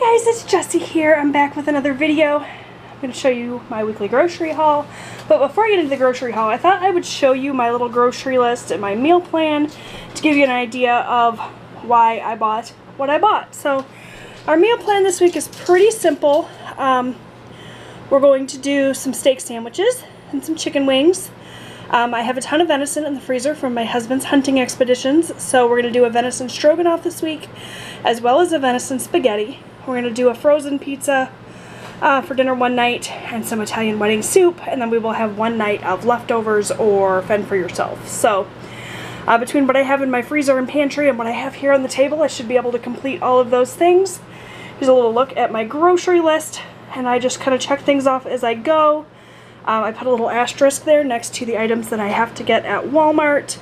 Hi guys, it's Jessie here. I'm back with another video. I'm going to show you my weekly grocery haul. But before I get into the grocery haul, I thought I would show you my little grocery list and my meal plan to give you an idea of why I bought what I bought. So our meal plan this week is pretty simple. We're going to do some steak sandwiches and some chicken wings. I have a ton of venison in the freezer from my husband's hunting expeditions, so we're going to do a venison stroganoff this week, as well as a venison spaghetti. We're going to do a frozen pizza for dinner one night, and some Italian wedding soup, and then we will have one night of leftovers or fend for yourself. So, between what I have in my freezer and pantry and what I have here on the table, I should be able to complete all of those things. Here's a little look at my grocery list, and I just kind of check things off as I go. I put a little asterisk there next to the items that I have to get at Walmart,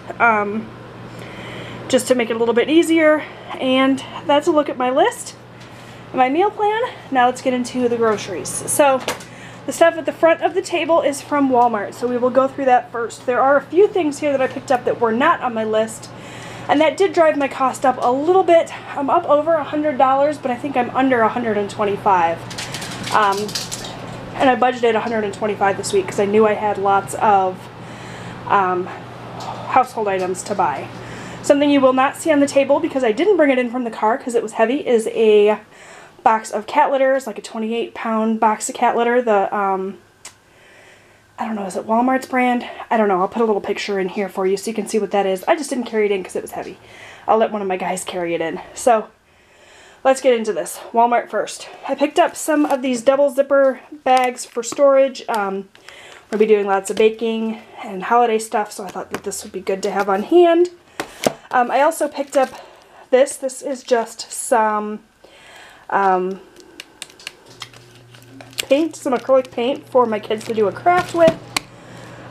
just to make it a little bit easier. And that's a look at my list, my meal plan. Now let's get into the groceries. So the stuff at the front of the table is from Walmart, so we will go through that first. There are a few things here that I picked up that were not on my list, and that did drive my cost up a little bit. I'm up over $100, but I think I'm under $125. And I budgeted $125 this week because I knew I had lots of household items to buy. Something you will not see on the table, because I didn't bring it in from the car because it was heavy, is a box of cat litters, like a 28-pound box of cat litter. The, I don't know, is it Walmart's brand? I don't know. I'll put a little picture in here for you so you can see what that is. I just didn't carry it in because it was heavy. I'll let one of my guys carry it in. So let's get into this. Walmart first. I picked up some of these double zipper bags for storage. We'll be doing lots of baking and holiday stuff, so I thought that this would be good to have on hand. I also picked up this. This is just some paint, some acrylic paint for my kids to do a craft with.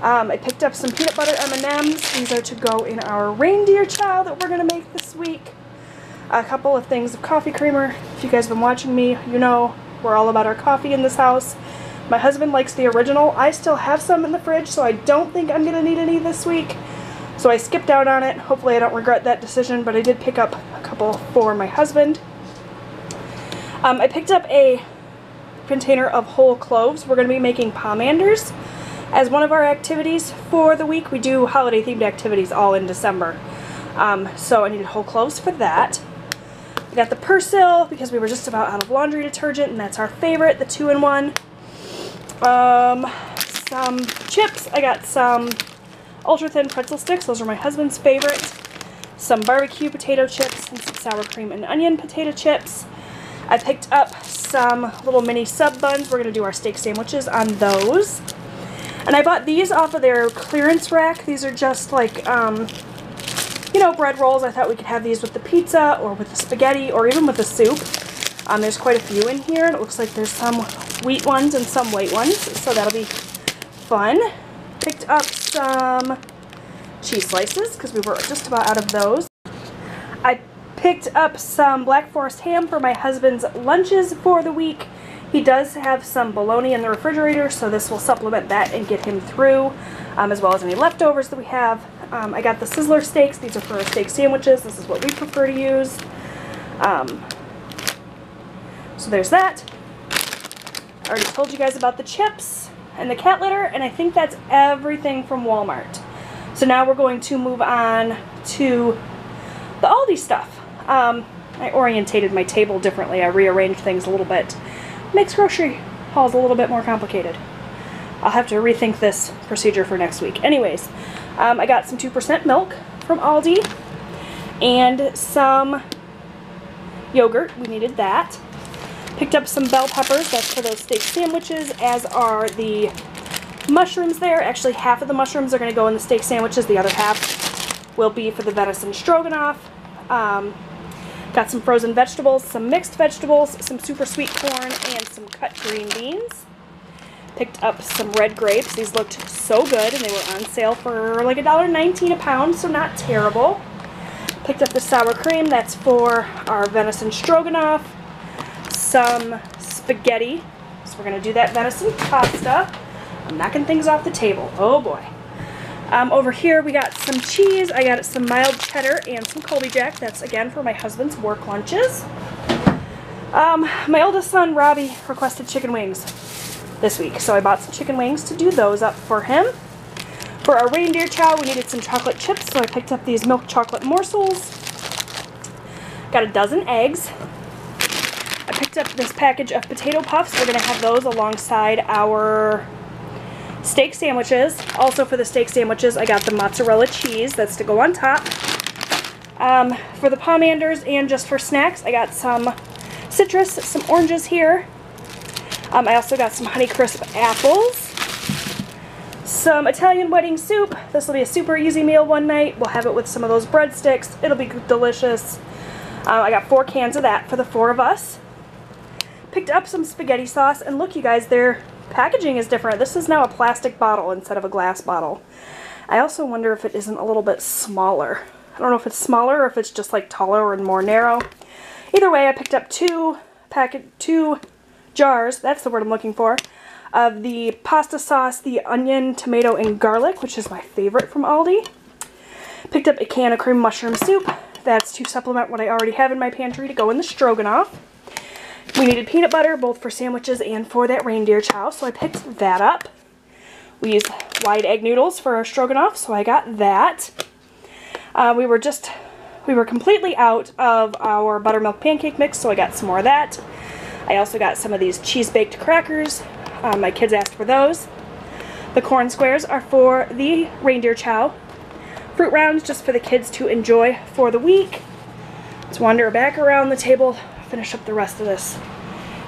I picked up some peanut butter M&Ms. These are to go in our reindeer chow that we're going to make this week. A couple of things of coffee creamer. If you guys have been watching me, you know we're all about our coffee in this house. My husband likes the original. I still have some in the fridge, so I don't think I'm going to need any this week. So I skipped out on it. Hopefully I don't regret that decision, but I did pick up a couple for my husband. I picked up a container of whole cloves. We're going to be making pomanders as one of our activities for the week. We do holiday themed activities all in December. So I needed whole cloves for that. I got the Persil because we were just about out of laundry detergent, and that's our favorite, the 2-in-1. Some chips. I got some ultra thin pretzel sticks. Those are my husband's favorite. Some barbecue potato chips and some sour cream and onion potato chips. I picked up some little mini sub buns. We're going to do our steak sandwiches on those. And I bought these off of their clearance rack. These are just like, you know, bread rolls. I thought we could have these with the pizza or with the spaghetti or even with the soup. There's quite a few in here, and it looks like there's some wheat ones and some white ones, so that'll be fun. Picked up some cheese slices because we were just about out of those. I picked up some Black Forest ham for my husband's lunches for the week. He does have some bologna in the refrigerator, so this will supplement that and get him through, as well as any leftovers that we have. I got the Sizzler steaks. These are for our steak sandwiches. This is what we prefer to use. So there's that. I already told you guys about the chips and the cat litter, and I think that's everything from Walmart. So now we're going to move on to the Aldi stuff. I orientated my table differently. I rearranged things a little bit. Makes grocery hauls a little bit more complicated. I'll have to rethink this procedure for next week. Anyways, I got some 2% milk from Aldi and some yogurt. We needed that. Picked up some bell peppers. That's for those steak sandwiches, as are the mushrooms there. Actually, half of the mushrooms are going to go in the steak sandwiches. The other half will be for the venison stroganoff. Got some frozen vegetables, some mixed vegetables, some super sweet corn, and some cut green beans. Picked up some red grapes. These looked so good, and they were on sale for like $1.19 a pound, so not terrible. Picked up the sour cream. That's for our venison stroganoff. Some spaghetti. So we're going to do that venison pasta. I'm knocking things off the table. Oh boy. Over here we got some cheese. I got some mild cheddar and some Colby Jack. That's again for my husband's work lunches. My oldest son, Robbie, requested chicken wings this week, so I bought some chicken wings to do those up for him. For our reindeer chow, we needed some chocolate chips, so I picked up these milk chocolate morsels. Got a dozen eggs. I picked up this package of potato puffs. We're going to have those alongside our steak sandwiches. Also for the steak sandwiches, I got the mozzarella cheese that's to go on top. For the pomanders and just for snacks, I got some citrus, some oranges here. I also got some Honeycrisp apples. Some Italian wedding soup. This will be a super easy meal one night. We'll have it with some of those breadsticks. It'll be delicious. I got 4 cans of that for the 4 of us. Picked up some spaghetti sauce, and look you guys, their packaging is different. This is now a plastic bottle instead of a glass bottle. I also wonder if it isn't a little bit smaller. I don't know if it's smaller or if it's just like taller and more narrow. Either way, I picked up 2 jars, that's the word I'm looking for, of the pasta sauce, the onion, tomato, and garlic, which is my favorite from Aldi. Picked up a can of cream mushroom soup. That's to supplement what I already have in my pantry to go in the stroganoff. We needed peanut butter, both for sandwiches and for that reindeer chow, so I picked that up. We used wide egg noodles for our stroganoff, so I got that. We were completely out of our buttermilk pancake mix, so I got some more of that. I also got some of these cheese-baked crackers. My kids asked for those. The corn squares are for the reindeer chow. Fruit rounds just for the kids to enjoy for the week. Let's wander back around the table, finish up the rest of this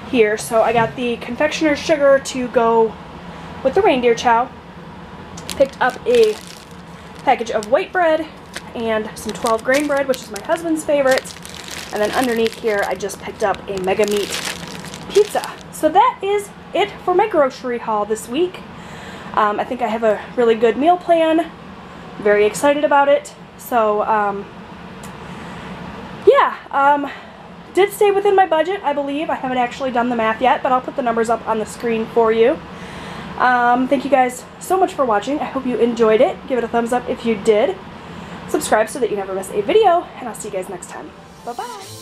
here. So I got the confectioner's sugar to go with the reindeer chow. Picked up a package of white bread and some 12 grain bread, which is my husband's favorite. And then underneath here, I just picked up a Mega Meat pizza. So that is it for my grocery haul this week. I think I have a really good meal plan. Very excited about it. So, yeah, did stay within my budget, I believe. I haven't actually done the math yet, but I'll put the numbers up on the screen for you. Thank you guys so much for watching. I hope you enjoyed it. Give it a thumbs up if you did. Subscribe so that you never miss a video, and I'll see you guys next time. Bye-bye.